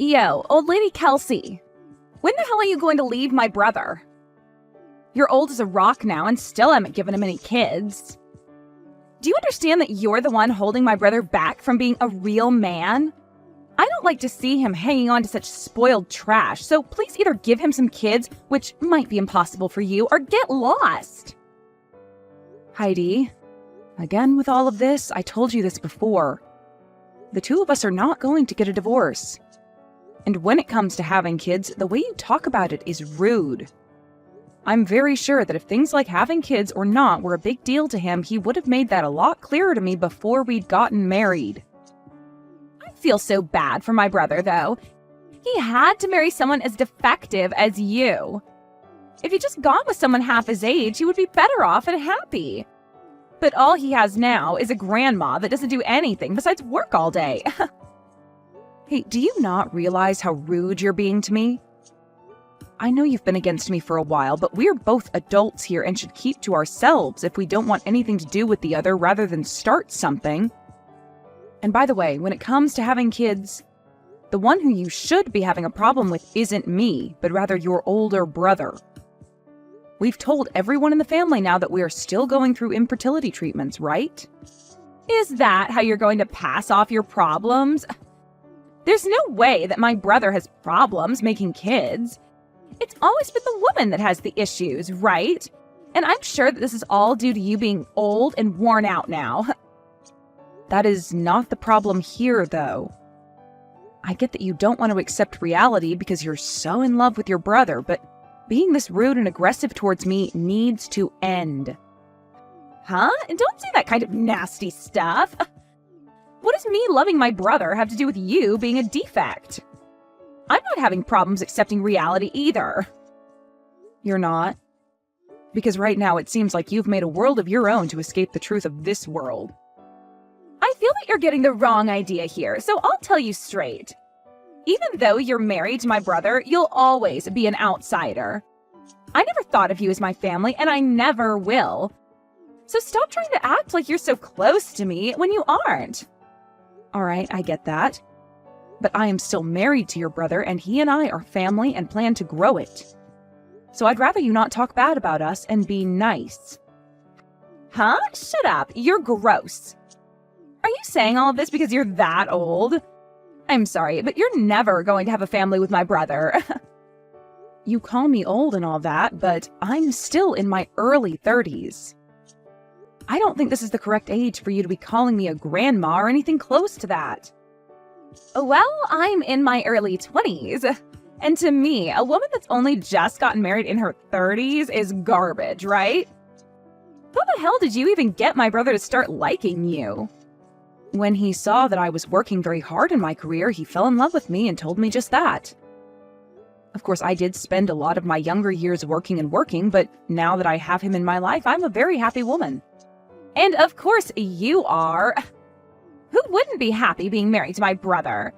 Yo, old lady Kelsey, when the hell are you going to leave my brother? You're old as a rock now and still haven't given him any kids. Do you understand that you're the one holding my brother back from being a real man? I don't like to see him hanging on to such spoiled trash, so please either give him some kids, which might be impossible for you, or get lost. Heidi, again with all of this, I told you this before. The two of us are not going to get a divorce. And when it comes to having kids, the way you talk about it is rude. I'm very sure that if things like having kids or not were a big deal to him, he would have made that a lot clearer to me before we'd gotten married. I feel so bad for my brother, though. He had to marry someone as defective as you. If he'd just gone with someone half his age, he would be better off and happy. But all he has now is a grandma that doesn't do anything besides work all day. Hey, do you not realize how rude you're being to me? I know you've been against me for a while, but we're both adults here and should keep to ourselves if we don't want anything to do with the other rather than start something. And by the way, when it comes to having kids, the one who you should be having a problem with isn't me, but rather your older brother. We've told everyone in the family now that we are still going through infertility treatments, right? Is that how you're going to pass off your problems? There's no way that my brother has problems making kids. It's always been the woman that has the issues, right? And I'm sure that this is all due to you being old and worn out now. That is not the problem here, though. I get that you don't want to accept reality because you're so in love with your brother, but being this rude and aggressive towards me needs to end. Huh? And don't say that kind of nasty stuff. What does me loving my brother have to do with you being a defect? I'm not having problems accepting reality either. You're not? Because right now it seems like you've made a world of your own to escape the truth of this world. I feel that you're getting the wrong idea here, so I'll tell you straight. Even though you're married to my brother, you'll always be an outsider. I never thought of you as my family, and I never will. So stop trying to act like you're so close to me when you aren't. All right, I get that. But I am still married to your brother, and he and I are family and plan to grow it. So I'd rather you not talk bad about us and be nice. Huh? Shut up. You're gross. Are you saying all of this because you're that old? I'm sorry, but you're never going to have a family with my brother. You call me old and all that, but I'm still in my early 30s. I don't think this is the correct age for you to be calling me a grandma or anything close to that. Well, I'm in my early 20s. And to me, a woman that's only just gotten married in her 30s is garbage, right? How the hell did you even get my brother to start liking you? When he saw that I was working very hard in my career, he fell in love with me and told me just that. Of course, I did spend a lot of my younger years working, but now that I have him in my life, I'm a very happy woman. And of course you are. Who wouldn't be happy being married to my brother?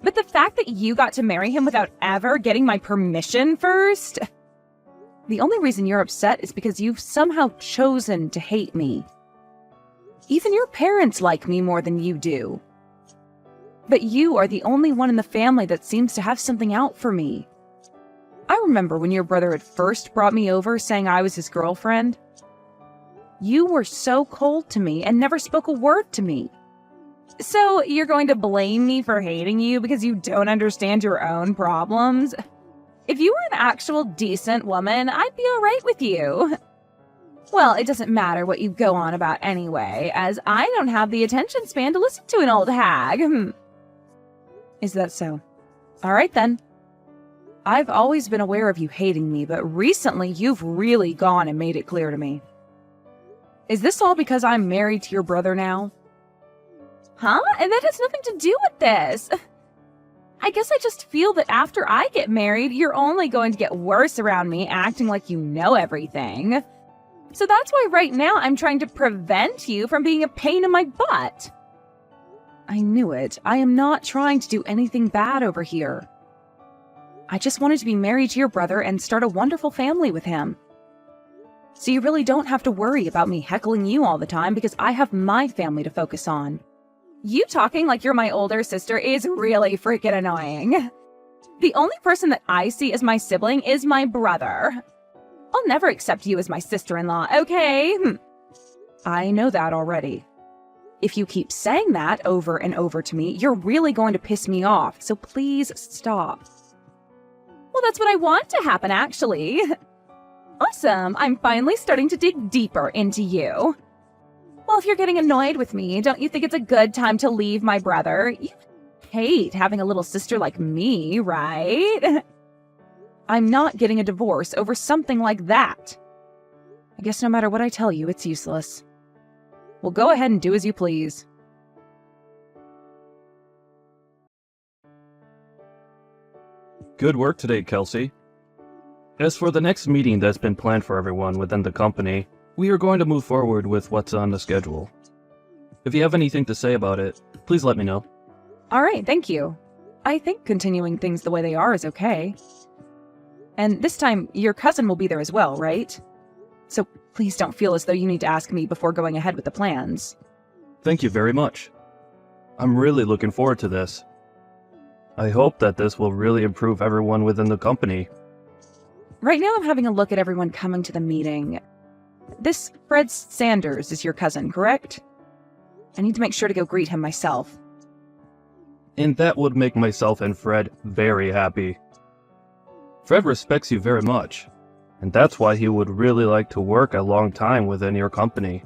But the fact that you got to marry him without ever getting my permission first? The only reason you're upset is because you've somehow chosen to hate me. Even your parents like me more than you do. But you are the only one in the family that seems to have something out for me. I remember when your brother had first brought me over saying I was his girlfriend. You were so cold to me and never spoke a word to me. So you're going to blame me for hating you because you don't understand your own problems? If you were an actual decent woman, I'd be all right with you. Well, it doesn't matter what you go on about anyway, as I don't have the attention span to listen to an old hag. Is that so? All right then. I've always been aware of you hating me, but recently you've really gone and made it clear to me. Is this all because I'm married to your brother now? Huh? And that has nothing to do with this. I guess I just feel that after I get married, you're only going to get worse around me, acting like you know everything. So that's why right now I'm trying to prevent you from being a pain in my butt. I knew it. I am not trying to do anything bad over here. I just wanted to be married to your brother and start a wonderful family with him. So you really don't have to worry about me heckling you all the time because I have my family to focus on. You talking like you're my older sister is really freaking annoying. The only person that I see as my sibling is my brother. I'll never accept you as my sister-in-law, okay? I know that already. If you keep saying that over and over to me, you're really going to piss me off, so please stop. Well, that's what I want to happen, actually. Awesome, I'm finally starting to dig deeper into you. Well, if you're getting annoyed with me, don't you think it's a good time to leave my brother? You hate having a little sister like me, right? I'm not getting a divorce over something like that. I guess no matter what I tell you, it's useless. Well, go ahead and do as you please. Good work today, Kelsey. As for the next meeting that's been planned for everyone within the company, we are going to move forward with what's on the schedule. If you have anything to say about it, please let me know. All right, thank you. I think continuing things the way they are is okay. And this time, your cousin will be there as well, right? So please don't feel as though you need to ask me before going ahead with the plans. Thank you very much. I'm really looking forward to this. I hope that this will really improve everyone within the company. Right now I'm having a look at everyone coming to the meeting. This Fred Sanders is your cousin, correct? I need to make sure to go greet him myself. And that would make myself and Fred very happy. Fred respects you very much, and that's why he would really like to work a long time within your company.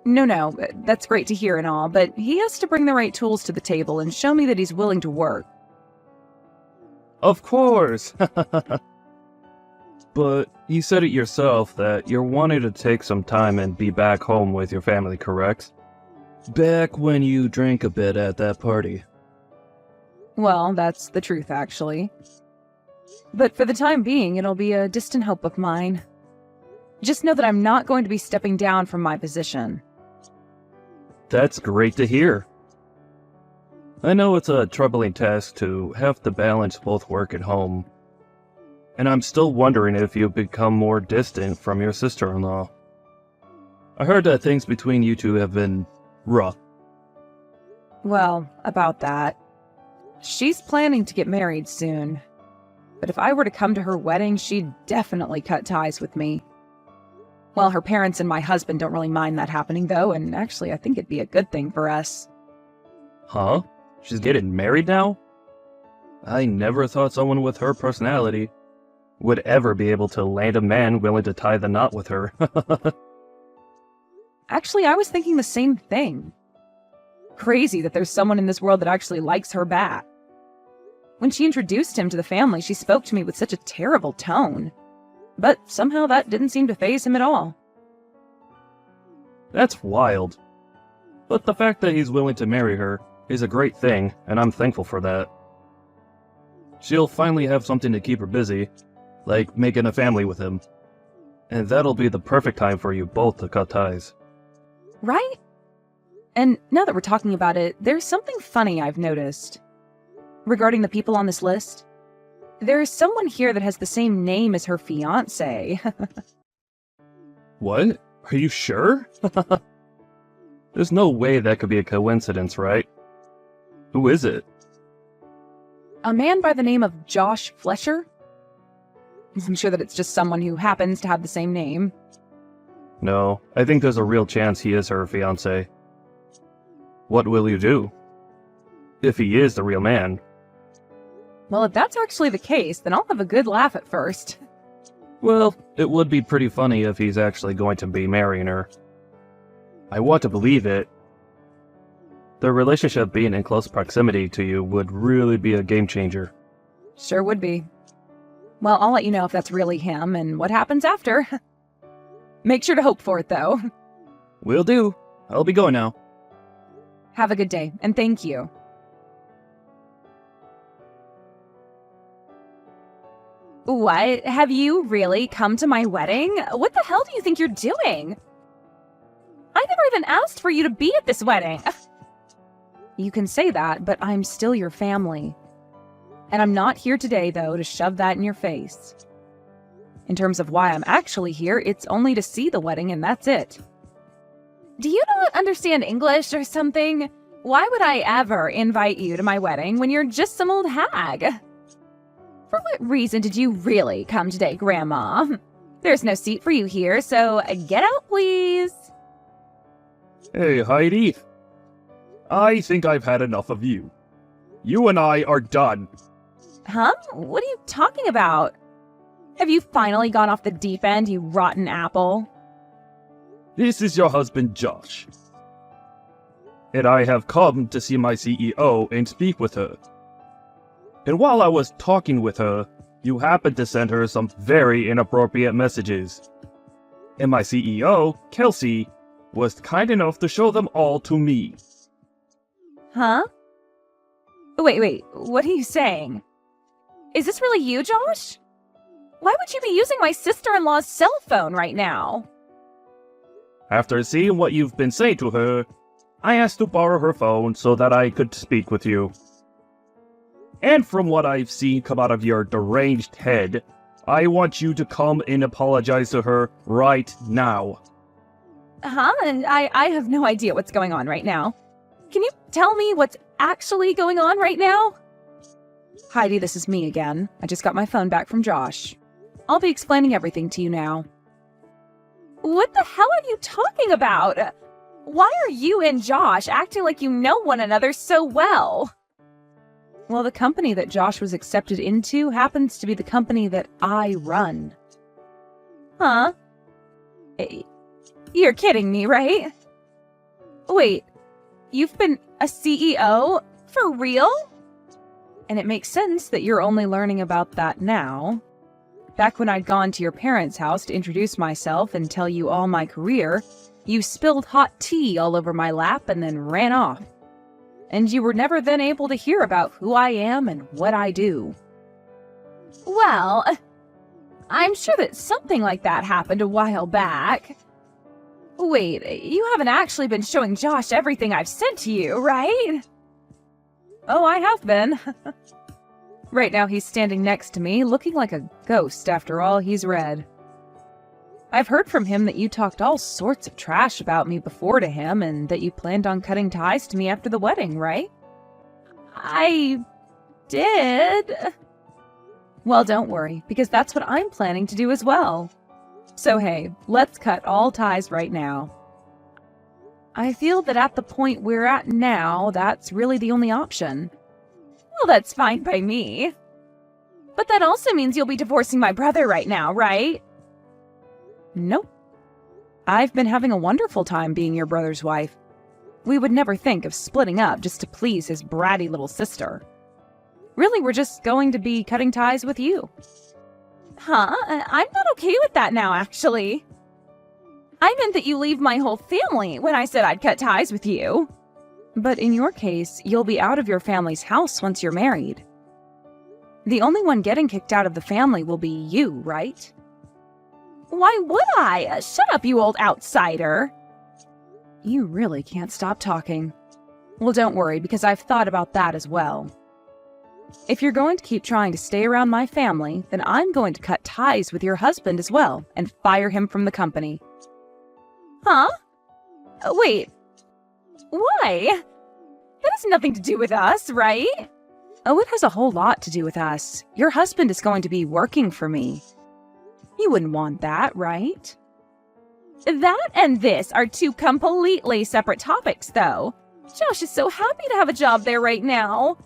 No, that's great to hear and all, but he has to bring the right tools to the table and show me that he's willing to work. Of course! But you said it yourself that you're wanting to take some time and be back home with your family, correct? Back when you drank a bit at that party. Well, that's the truth, actually. But for the time being, it'll be a distant hope of mine. Just know that I'm not going to be stepping down from my position. That's great to hear. I know it's a troubling task to have to balance both work and home. And I'm still wondering if you've become more distant from your sister-in-law. I heard that things between you two have been rough. Well, about that. She's planning to get married soon. But if I were to come to her wedding, she'd definitely cut ties with me. Well, her parents and my husband don't really mind that happening, though, and actually I think it'd be a good thing for us. Huh? She's getting married now? I never thought someone with her personality would ever be able to land a man willing to tie the knot with her. Actually, I was thinking the same thing. Crazy that there's someone in this world that actually likes her back. When she introduced him to the family, she spoke to me with such a terrible tone. But somehow that didn't seem to faze him at all. That's wild. But the fact that he's willing to marry her is a great thing, and I'm thankful for that. She'll finally have something to keep her busy, like making a family with him. And that'll be the perfect time for you both to cut ties. Right? And now that we're talking about it, there's something funny I've noticed. Regarding the people on this list, there's someone here that has the same name as her fiancé. What? Are you sure? There's no way that could be a coincidence, right? Who is it? A man by the name of Josh Flesher? I'm sure that it's just someone who happens to have the same name. No, I think there's a real chance he is her fiancé. What will you do? If he is the real man. Well, if that's actually the case, then I'll have a good laugh at first. Well, it would be pretty funny if he's actually going to be marrying her. I want to believe it. Their relationship being in close proximity to you would really be a game changer. Sure would be. Well, I'll let you know if that's really him and what happens after. Make sure to hope for it, though. Will do. I'll be going now. Have a good day, and thank you. What? Have you really come to my wedding? What the hell do you think you're doing? I never even asked for you to be at this wedding. You can say that, but I'm still your family. And I'm not here today, though, to shove that in your face. In terms of why I'm actually here, it's only to see the wedding, and that's it. Do you not understand English or something? Why would I ever invite you to my wedding when you're just some old hag? For what reason did you really come today, Grandma? There's no seat for you here, so get out, please. Hey, Heidi. I think I've had enough of you. You and I are done. Huh? What are you talking about? Have you finally gone off the deep end, you rotten apple? This is your husband, Josh. And I have come to see my CEO and speak with her. And while I was talking with her, you happened to send her some very inappropriate messages. And my CEO, Kelsey, was kind enough to show them all to me. Huh? Wait, what are you saying? Is this really you, Josh? Why would you be using my sister-in-law's cell phone right now? After seeing what you've been saying to her, I asked to borrow her phone so that I could speak with you. And from what I've seen come out of your deranged head, I want you to come and apologize to her right now. Huh? And I have no idea what's going on right now. Can you tell me what's actually going on right now? Heidi, this is me again. I just got my phone back from Josh. I'll be explaining everything to you now. What the hell are you talking about? Why are you and Josh acting like you know one another so well? Well, the company that Josh was accepted into happens to be the company that I run. Huh? You're kidding me, right? Wait, you've been a CEO? For real? And it makes sense that you're only learning about that now. Back when I'd gone to your parents' house to introduce myself and tell you all my career, you spilled hot tea all over my lap and then ran off. And you were never then able to hear about who I am and what I do. Well, I'm sure that something like that happened a while back. Wait, you haven't actually been showing Josh everything I've sent to you, right? Oh, I have been. Right now he's standing next to me, looking like a ghost after all he's read. I've heard from him that you talked all sorts of trash about me before to him and that you planned on cutting ties to me after the wedding, right? I did. Well, don't worry, because that's what I'm planning to do as well. So hey, let's cut all ties right now. I feel that at the point we're at now, that's really the only option. Well, that's fine by me. But that also means you'll be divorcing my brother right now, right? Nope. I've been having a wonderful time being your brother's wife. We would never think of splitting up just to please his bratty little sister. Really, we're just going to be cutting ties with you. Huh? I'm not okay with that now, actually. I meant that you leave my whole family when I said I'd cut ties with you. But in your case, you'll be out of your family's house once you're married. The only one getting kicked out of the family will be you, right? Why would I? Shut up, you old outsider. You really can't stop talking. Well, don't worry, because I've thought about that as well. If you're going to keep trying to stay around my family, then I'm going to cut ties with your husband as well and fire him from the company. Huh? Wait. Why? That has nothing to do with us, right? Oh, it has a whole lot to do with us. Your husband is going to be working for me. You wouldn't want that, right? That and this are two completely separate topics, though. Josh is so happy to have a job there right now.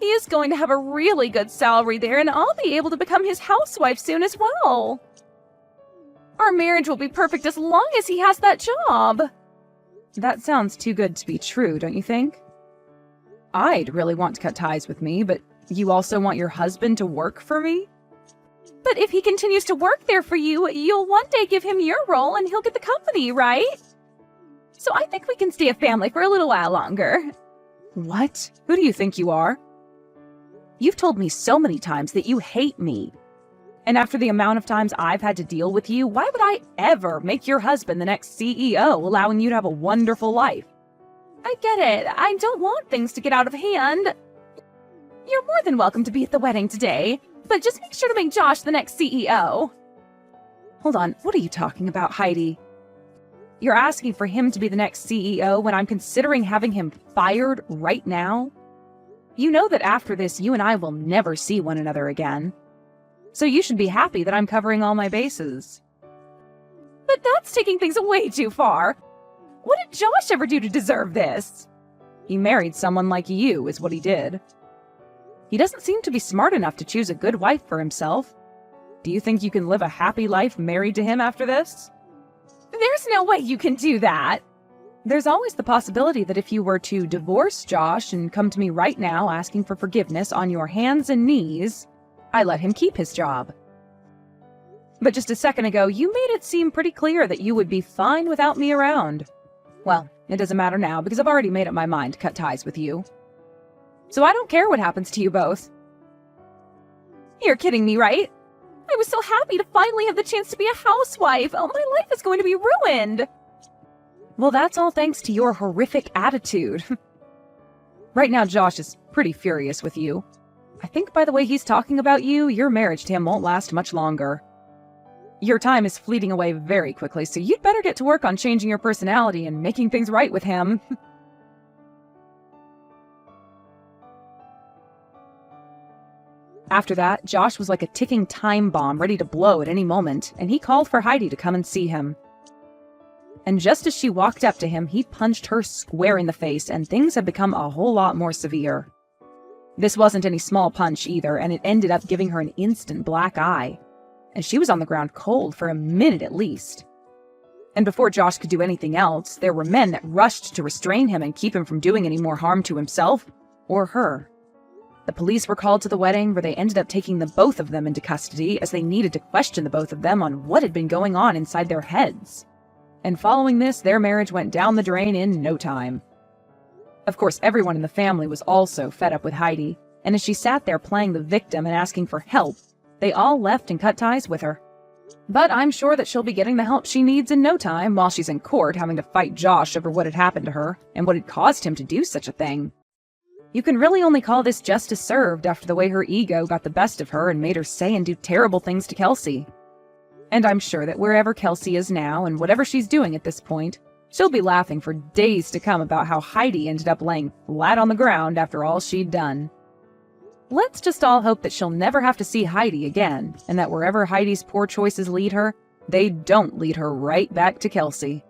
He is going to have a really good salary there, and I'll be able to become his housewife soon as well. Our marriage will be perfect as long as he has that job. That sounds too good to be true, don't you think? I'd really want to cut ties with me, but you also want your husband to work for me? But if he continues to work there for you, you'll one day give him your role and he'll get the company, right? So I think we can stay a family for a little while longer. What? Who do you think you are? You've told me so many times that you hate me. And after the amount of times I've had to deal with you, why would I ever make your husband the next CEO, allowing you to have a wonderful life? I get it. I don't want things to get out of hand. You're more than welcome to be at the wedding today, but just make sure to make Josh the next CEO. Hold on, what are you talking about, Heidi? You're asking for him to be the next CEO when I'm considering having him fired right now? You know that after this, you and I will never see one another again. So you should be happy that I'm covering all my bases. But that's taking things way too far. What did Josh ever do to deserve this? He married someone like you, is what he did. He doesn't seem to be smart enough to choose a good wife for himself. Do you think you can live a happy life married to him after this? There's no way you can do that. There's always the possibility that if you were to divorce Josh and come to me right now asking for forgiveness on your hands and knees, I let him keep his job. But just a second ago, you made it seem pretty clear that you would be fine without me around. Well, it doesn't matter now because I've already made up my mind to cut ties with you. So I don't care what happens to you both. You're kidding me, right? I was so happy to finally have the chance to be a housewife. Oh, my life is going to be ruined. Well, that's all thanks to your horrific attitude. Right now, Josh is pretty furious with you. I think by the way he's talking about you, your marriage to him won't last much longer. Your time is fleeting away very quickly, so you'd better get to work on changing your personality and making things right with him. After that, Josh was like a ticking time bomb ready to blow at any moment, and he called for Heidi to come and see him. And just as she walked up to him, he punched her square in the face, and things had become a whole lot more severe. This wasn't any small punch either, and it ended up giving her an instant black eye. And she was on the ground cold for a minute at least. And before Josh could do anything else, there were men that rushed to restrain him and keep him from doing any more harm to himself or her. The police were called to the wedding, where they ended up taking the both of them into custody as they needed to question the both of them on what had been going on inside their heads. And following this, their marriage went down the drain in no time. Of course, everyone in the family was also fed up with Heidi, and as she sat there playing the victim and asking for help, they all left and cut ties with her. But I'm sure that she'll be getting the help she needs in no time while she's in court having to fight Josh over what had happened to her and what had caused him to do such a thing. You can really only call this justice served after the way her ego got the best of her and made her say and do terrible things to Kelsey. And I'm sure that wherever Kelsey is now and whatever she's doing at this point, she'll be laughing for days to come about how Heidi ended up laying flat on the ground after all she'd done. Let's just all hope that she'll never have to see Heidi again, and that wherever Heidi's poor choices lead her, they don't lead her right back to Kelsey.